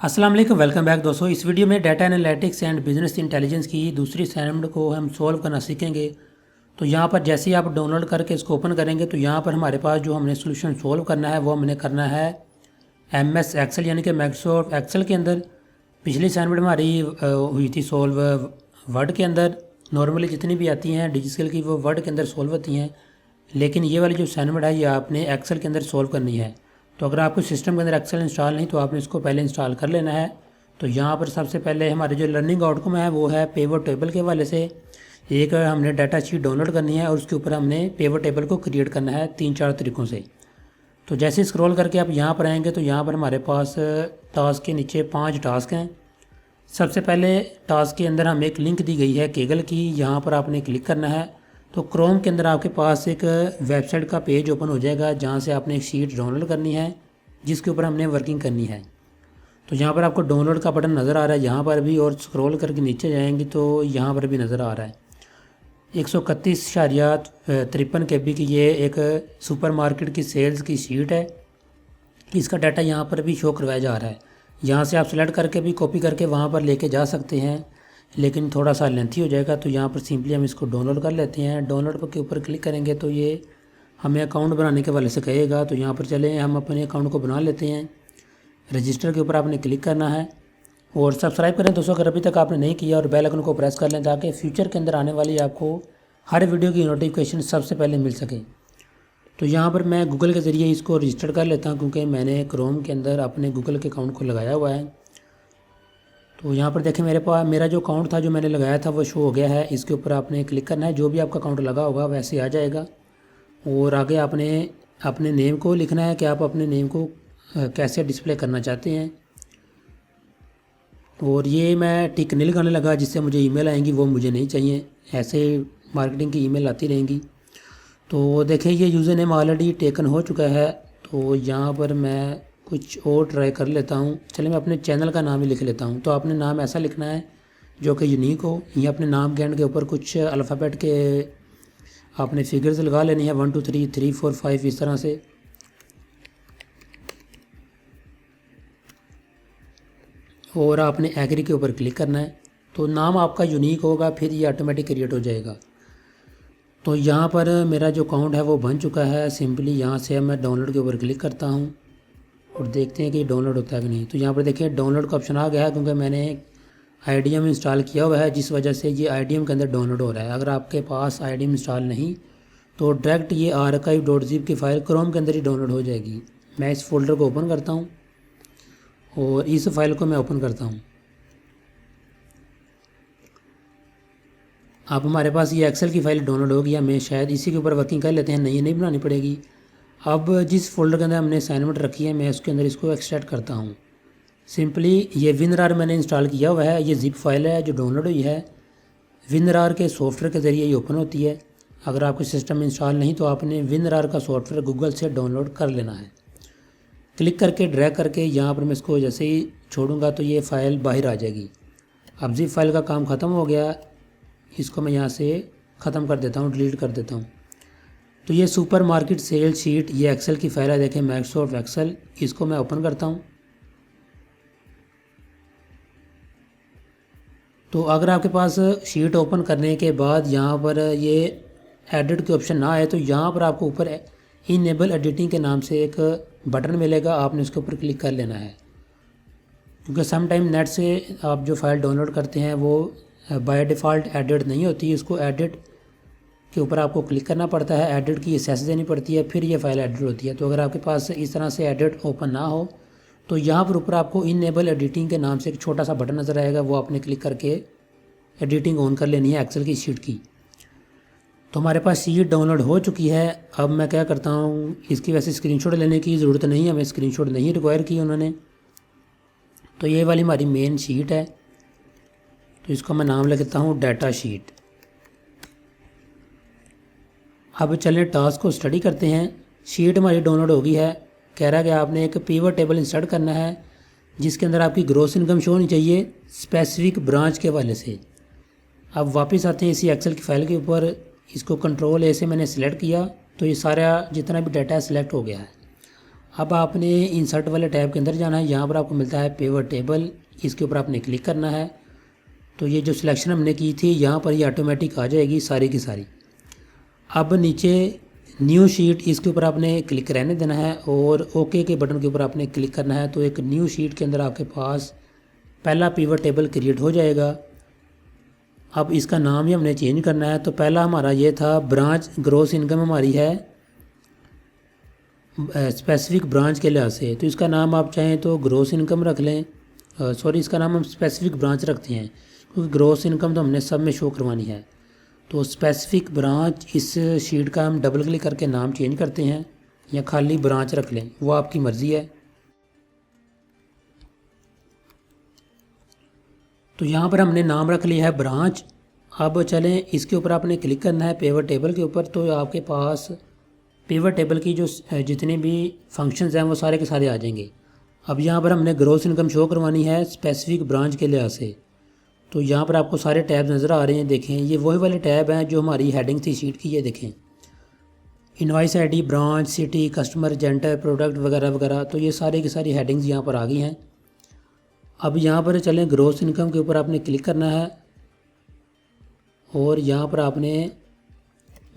अस्सलाम वालेकुम, welcome back दोस्तों। इस वीडियो में data analytics and business intelligence की दूसरी असाइनमेंट को हम सॉल्व करना सीखेंगे। तो यहाँ पर जैसे ही आप डाउनलोड करके इसको ओपन करेंगे तो यहाँ पर हमारे पास जो हमने सोल्यूशन सॉल्व करना है वो हमने करना है MS एक्सेल यानी कि माइक्रोसॉफ्ट एक्सेल के अंदर। पिछली असाइनमेंट हमारी हुई थी सॉल्व वर्ड के अंदर। नॉर्मली जितनी भी आती हैं डिजिटल की वो वर्ड के अंदर सॉल्व होती हैं, लेकिन ये वाली जो असाइनमेंट है ये आपने एक्सेल के अंदर सॉल्व करनी है। तो अगर आपको सिस्टम के अंदर एक्सेल इंस्टॉल नहीं तो आपने इसको पहले इंस्टॉल कर लेना है। तो यहाँ पर सबसे पहले हमारे जो लर्निंग आउटकम है वो है पेवर टेबल के हवाले से एक हमने डाटा शीट डाउनलोड करनी है और उसके ऊपर हमने पेवर टेबल को क्रिएट करना है 3-4 तरीक़ों से। तो जैसे स्क्रॉल करके आप यहाँ पर आएंगे तो यहाँ पर हमारे पास टास्क के नीचे 5 टास्क हैं। सबसे पहले टास्क के अंदर हमें एक लिंक दी गई है केगल की, यहाँ पर आपने क्लिक करना है। तो क्रोम के अंदर आपके पास एक वेबसाइट का पेज ओपन हो जाएगा जहाँ से आपने एक शीट डाउनलोड करनी है जिसके ऊपर हमने वर्किंग करनी है। तो यहाँ पर आपको डाउनलोड का बटन नज़र आ रहा है यहाँ पर भी, और स्क्रॉल करके नीचे जाएंगे तो यहाँ पर भी नज़र आ रहा है 131.53 KB की ये एक सुपरमार्केट की सेल्स की शीट है। इसका डाटा यहाँ पर भी शो करवाया जा रहा है। यहाँ से आप सेलेक्ट करके भी कॉपी करके वहाँ पर लेके जा सकते हैं, लेकिन थोड़ा सा लेंथी हो जाएगा। तो यहाँ पर सिंपली हम इसको डाउनलोड कर लेते हैं। डाउनलोड के ऊपर क्लिक करेंगे तो ये हमें अकाउंट बनाने के वाले से कहेगा। तो यहाँ पर चलें, हम अपने अकाउंट को बना लेते हैं। रजिस्टर के ऊपर आपने क्लिक करना है और सब्सक्राइब करें दोस्तों अगर अभी तक आपने नहीं किया, और बेल आइकन को प्रेस कर लें ताकि फ्यूचर के अंदर आने वाली आपको हर वीडियो की नोटिफिकेशन सबसे पहले मिल सके। तो यहाँ पर मैं गूगल के ज़रिए इसको रजिस्टर कर लेता हूँ क्योंकि मैंने क्रोम के अंदर अपने गूगल के अकाउंट को लगाया हुआ है। तो यहाँ पर देखें मेरे पास मेरा जो अकाउंट था जो मैंने लगाया था वो शो हो गया है। इसके ऊपर आपने क्लिक करना है, जो भी आपका अकाउंट लगा होगा वैसे आ जाएगा। और आगे आपने अपने नेम को लिखना है कि आप अपने नेम को कैसे डिस्प्ले करना चाहते हैं। और ये मैं टिक नहीं लगाने लगा जिससे मुझे ईमेल आएंगी, वो मुझे नहीं चाहिए। ऐसे मार्केटिंग की ईमेल आती रहेंगी। तो देखिए ये यूज़र नेम ऑलरेडी टेकन हो चुका है। तो यहाँ पर मैं कुछ और ट्राई कर लेता हूँ। चलिए मैं अपने चैनल का नाम ही लिख लेता हूँ। तो आपने नाम ऐसा लिखना है जो कि यूनिक हो। ये अपने नाम के एंड के ऊपर कुछ अल्फ़ाबेट के आपने फिगर्स लगा लेनी है 1 2 3 3 4 5 इस तरह से। और आपने एग्री के ऊपर क्लिक करना है। तो नाम आपका यूनिक होगा, फिर ये ऑटोमेटिक क्रिएट हो जाएगा। तो यहाँ पर मेरा जो अकाउंट है वो बन चुका है। सिंपली यहाँ से मैं डाउनलोड के ऊपर क्लिक करता हूँ और देखते हैं कि डाउनलोड होता है कि नहीं। तो यहाँ पर देखिए डाउनलोड का ऑप्शन आ गया है क्योंकि मैंने IDM इंस्टॉल किया हुआ है, जिस वजह से ये IDM के अंदर डाउनलोड हो रहा है। अगर आपके पास IDM इंस्टॉल नहीं तो डायरेक्ट ये archive.zip की फ़ाइल क्रोम के अंदर ही डाउनलोड हो जाएगी। मैं इस फोल्डर को ओपन करता हूँ और इस फाइल को मैं ओपन करता हूँ। अब हमारे पास ये एक्सेल की फ़ाइल डाउनलोड हो गई। हमें शायद इसी के ऊपर वर्किंग कर लेते हैं, नहीं नहीं बनानी पड़ेगी। अब जिस फोल्डर के अंदर हमने असाइनमेंट रखी है मैं उसके अंदर इसको एक्सट्रैक्ट करता हूँ। सिंपली ये WinRAR मैंने इंस्टॉल किया हुआ है। ये ज़िप फाइल है जो डाउनलोड हुई है। WinRAR के सॉफ्टवेयर के ज़रिए ये ओपन होती है। अगर आपके सिस्टम में इंस्टॉल नहीं तो आपने WinRAR का सॉफ्टवेयर गूगल से डाउनलोड कर लेना है। क्लिक करके ड्रैग करके यहाँ पर मैं इसको जैसे ही छोड़ूंगा तो ये फ़ाइल बाहर आ जाएगी। अब ज़िप फाइल का काम ख़त्म हो गया। इसको मैं यहाँ से ख़त्म कर देता हूँ, डिलीट कर देता हूँ। तो ये सुपर मार्केट सेल शीट ये एक्सेल की फ़ाइल है। देखें माइक्रोसॉफ्ट एक्सेल, इसको मैं ओपन करता हूँ। तो अगर आपके पास शीट ओपन करने के बाद यहाँ पर ये एडिट के ऑप्शन ना आए तो यहाँ पर आपको ऊपर इनेबल एडिटिंग के नाम से एक बटन मिलेगा, आपने उसके ऊपर क्लिक कर लेना है। क्योंकि सम टाइम नेट से आप जो फाइल डाउनलोड करते हैं वो बाय डिफ़ॉल्ट एडिट नहीं होती। उसको एडिट के ऊपर आपको क्लिक करना पड़ता है, एडिट की एक्सेस देनी पड़ती है, फिर ये फाइल एडिट होती है। तो अगर आपके पास इस तरह से एडिट ओपन ना हो तो यहाँ पर ऊपर आपको इनेबल एडिटिंग के नाम से एक छोटा सा बटन नज़र आएगा, वो आपने क्लिक करके एडिटिंग ऑन कर लेनी है एक्सेल की शीट की। तो हमारे पास शीट डाउनलोड हो चुकी है। अब मैं क्या करता हूँ, इसकी वैसे स्क्रीनशॉट लेने की ज़रूरत नहीं है, हमें स्क्रीनशॉट नहीं रिक्वायर की उन्होंने। तो ये वाली हमारी मेन शीट है। तो इसको मैं नाम लिखता हूँ डाटा शीट। अब चलें टास्क को स्टडी करते हैं। शीट हमारी डाउनलोड हो गई है। कह रहा है कि आपने एक पिवट टेबल इंसर्ट करना है जिसके अंदर आपकी ग्रॉस इनकम शो होनी चाहिए स्पेसिफिक ब्रांच के हवाले से। अब वापस आते हैं इसी एक्सेल की फ़ाइल के ऊपर। इसको Ctrl A से मैंने सिलेक्ट किया तो ये सारा जितना भी डाटा है सिलेक्ट हो गया है। अब आपने इंसर्ट वाले टैब के अंदर जाना है। यहाँ पर आपको मिलता है पिवट टेबल, इसके ऊपर आपने क्लिक करना है। तो ये जो सिलेक्शन हमने की थी यहाँ पर ये ऑटोमेटिक आ जाएगी सारी की सारी। अब नीचे न्यू शीट, इसके ऊपर आपने क्लिक रहने देना है और ओके के बटन के ऊपर आपने क्लिक करना है। तो एक न्यू शीट के अंदर आपके पास पहला पिवट टेबल क्रिएट हो जाएगा। अब इसका नाम ही हमने चेंज करना है। तो पहला हमारा ये था ब्रांच, ग्रॉस इनकम हमारी है स्पेसिफिक ब्रांच के लिहाज से, तो इसका नाम आप चाहें तो ग्रॉस इनकम रख लें। सॉरी, इसका नाम हम स्पेसिफिक ब्रांच रखते हैं क्योंकि ग्रॉस इनकम तो हमने सब में शो करवानी है। तो स्पेसिफिक ब्रांच, इस शीट का हम डबल क्लिक करके नाम चेंज करते हैं या खाली ब्रांच रख लें, वो आपकी मर्ज़ी है। तो यहाँ पर हमने नाम रख लिया है ब्रांच। अब चलें इसके ऊपर आपने क्लिक करना है पिवट टेबल के ऊपर। तो आपके पास पिवट टेबल की जो जितने भी फंक्शंस हैं वो सारे के सारे आ जाएंगे। अब यहाँ पर हमने ग्रॉस इनकम शो करवानी है स्पेसिफिक ब्रांच के लिहाज से। तो यहाँ पर आपको सारे टैब नज़र आ रहे हैं, देखें ये वही वाले टैब हैं जो हमारी हेडिंग थी शीट की। ये देखें invoice ID, branch, city, customer, gender, product वगैरह वगैरह। तो ये सारे की सारी हेडिंग्स यहाँ पर आ गई हैं। अब यहाँ पर चलें ग्रॉस इनकम के ऊपर आपने क्लिक करना है और यहाँ पर आपने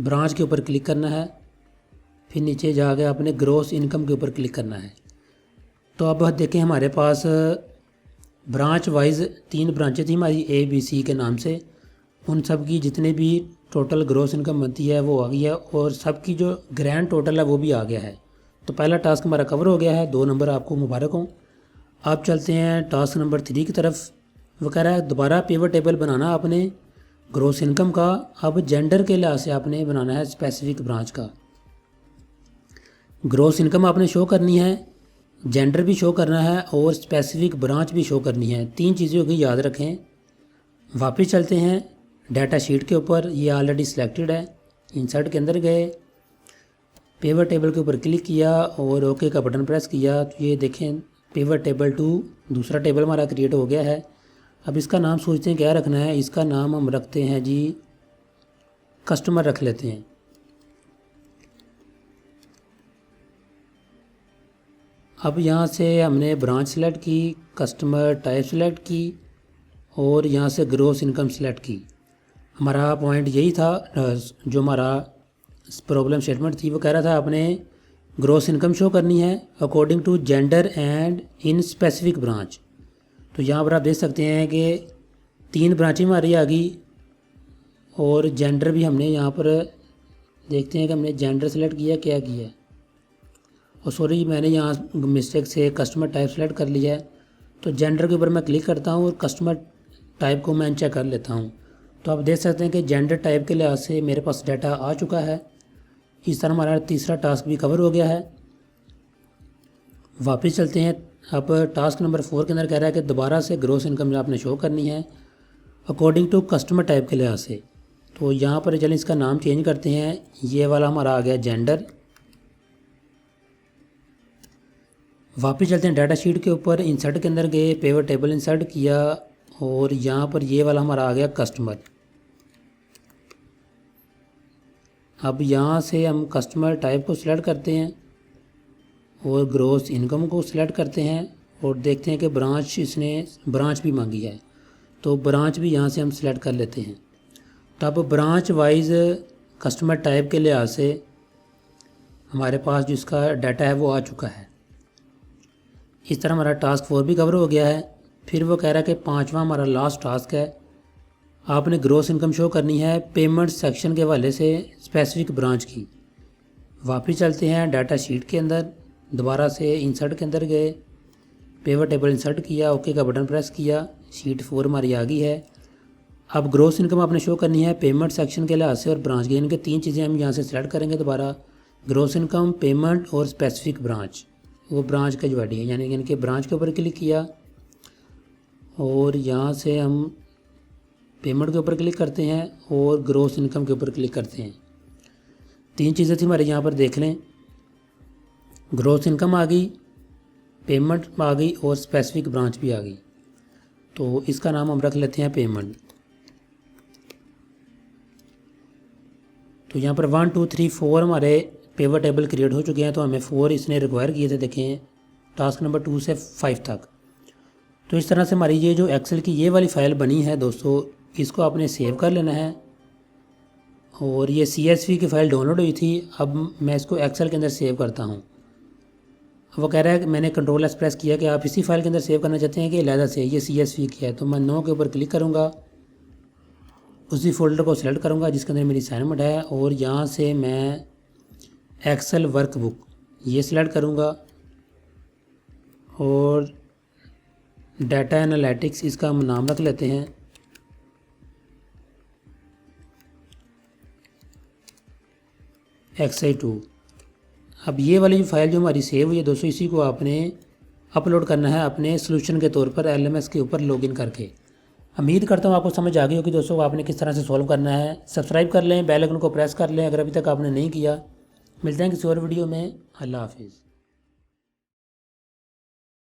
ब्रांच के ऊपर क्लिक करना है, फिर नीचे जाके आपने ग्रॉस इनकम के ऊपर क्लिक करना है। तो अब देखें हमारे पास ब्रांच वाइज 3 ब्रांचें थी हमारी ABC के नाम से, उन सब की जितने भी टोटल ग्रॉस इनकम बनती है वो आ गई है और सबकी जो ग्रैंड टोटल है वो भी आ गया है। तो पहला टास्क हमारा कवर हो गया है, 2 नंबर आपको मुबारक हो। अब चलते हैं टास्क नंबर 3 की तरफ। वो कह रहा है दोबारा पिवट टेबल बनाना आपने ग्रॉस इनकम का। अब जेंडर के लिहाज से आपने बनाना है स्पेसिफिक ब्रांच का। ग्रॉस इनकम आपने शो करनी है, जेंडर भी शो करना है और स्पेसिफिक ब्रांच भी शो करनी है। 3 चीज़ें होगी, याद रखें। वापस चलते हैं डाटा शीट के ऊपर, ये ऑलरेडी सिलेक्टेड है। इंसर्ट के अंदर गए, पिवट टेबल के ऊपर क्लिक किया और ओके का बटन प्रेस किया। तो ये देखें पिवट टेबल 2 दूसरा टेबल हमारा क्रिएट हो गया है। अब इसका नाम सोचते हैं क्या रखना है। इसका नाम हम रखते हैं जी कस्टमर रख लेते हैं। अब यहाँ से हमने ब्रांच सेलेक्ट की, कस्टमर टाइप सेलेक्ट की और यहाँ से ग्रॉस इनकम सेलेक्ट की। हमारा पॉइंट यही था, जो हमारा प्रॉब्लम स्टेटमेंट थी वो कह रहा था आपने ग्रॉस इनकम शो करनी है according to gender and in specific branch. तो यहाँ पर आप देख सकते हैं कि 3 ब्रांचें हमारी आ गई और जेंडर भी हमने यहाँ पर देखते हैं कि हमने जेंडर सेलेक्ट किया क्या किया है। और सॉरी, मैंने यहाँ मिस्टेक से कस्टमर टाइप सेलेक्ट कर लिया है। तो जेंडर के ऊपर मैं क्लिक करता हूँ और कस्टमर टाइप को मैं चेक कर लेता हूँ। तो आप देख सकते हैं कि जेंडर टाइप के लिहाज से मेरे पास डाटा आ चुका है। इस तरह हमारा तीसरा टास्क भी कवर हो गया है। वापस चलते हैं। अब टास्क नंबर 4 के अंदर कह रहा है कि दोबारा से ग्रॉस इनकम आपने शो करनी है अकॉर्डिंग टू कस्टमर टाइप के लिहाज से। तो यहाँ पर चलें इसका नाम चेंज करते हैं। ये वाला हमारा आ गया जेंडर। वापस चलते हैं डाटा शीट के ऊपर, इंसर्ट के अंदर गए, पिवट टेबल इंसर्ट किया और यहाँ पर ये वाला हमारा आ गया कस्टमर। अब यहाँ से हम कस्टमर टाइप को सिलेक्ट करते हैं और ग्रॉस इनकम को सिलेक्ट करते हैं और देखते हैं कि ब्रांच, इसने ब्रांच भी मांगी है तो ब्रांच भी यहाँ से हम सिलेक्ट कर लेते हैं। तब ब्रांच वाइज कस्टमर टाइप के लिहाज से हमारे पास जो इसका डाटा है वो आ चुका है। इस तरह हमारा टास्क 4 भी कवर हो गया है। फिर वो कह रहा है कि 5वां हमारा लास्ट टास्क है, आपने ग्रॉस इनकम शो करनी है पेमेंट सेक्शन के हवाले से स्पेसिफिक ब्रांच की। वापस चलते हैं डाटा शीट के अंदर, दोबारा से इंसर्ट के अंदर गए, पिवट टेबल इंसर्ट किया, ओके का बटन प्रेस किया, शीट 4 हमारी आ गई है। अब ग्रॉस इनकम आपने शो करनी है पेमेंट सेक्शन के लिहाज से और ब्रांच के, इनके 3 चीज़ें हम यहाँ से सिलेक्ट करेंगे दोबारा, ग्रॉस इनकम, पेमेंट और स्पेसिफिक ब्रांच। वो ब्रांच का जो आईडी है, यानी कि इनके ब्रांच के ऊपर क्लिक किया और यहाँ से हम पेमेंट के ऊपर क्लिक करते हैं और ग्रॉस इनकम के ऊपर क्लिक करते हैं। 3 चीज़ें थी हमारे यहाँ पर, देख लें, ग्रॉस इनकम आ गई, पेमेंट आ गई और स्पेसिफिक ब्रांच भी आ गई। तो इसका नाम हम रख लेते हैं पेमेंट। तो यहाँ पर 1 2 3 4 हमारे पिवट टेबल क्रिएट हो चुके हैं। तो हमें 4 इसने रिक्वायर किए थे, देखें टास्क नंबर 2 से 5 तक। तो इस तरह से हमारी ये जो एक्सेल की ये वाली फ़ाइल बनी है दोस्तों, इसको आपने सेव कर लेना है। और ये CSV की फ़ाइल डाउनलोड हुई थी, अब मैं इसको एक्सेल के अंदर सेव करता हूँ। वो कह रहा है कि मैंने कंट्रोल एस प्रेस किया कि आप इसी फाइल के अंदर सेव करना चाहते हैं कि अलहदा से, ये CSV की है। तो मैं नो के ऊपर क्लिक करूँगा, उसी फोल्डर को सिलेक्ट करूँगा जिसके अंदर मेरी असाइनमेंट है, और यहाँ से मैं एक्सेल वर्कबुक ये सिलेक्ट करूँगा और डाटा एनालिटिक्स इसका हम नाम रख लेते हैं। XI2। अब ये वाली फाइल जो हमारी सेव हुई है दोस्तों, इसी को आपने अपलोड करना है अपने सोल्यूशन के तौर पर LMS के ऊपर लॉगिन करके। उम्मीद करता हूँ आपको समझ आ गई होगी दोस्तों आपने किस तरह से सॉल्व करना है। सब्सक्राइब कर लें, बेल आइकन को प्रेस कर लें अगर अभी तक आपने नहीं किया। मिलते हैं किसी और वीडियो में। अल्लाह हाफिज़।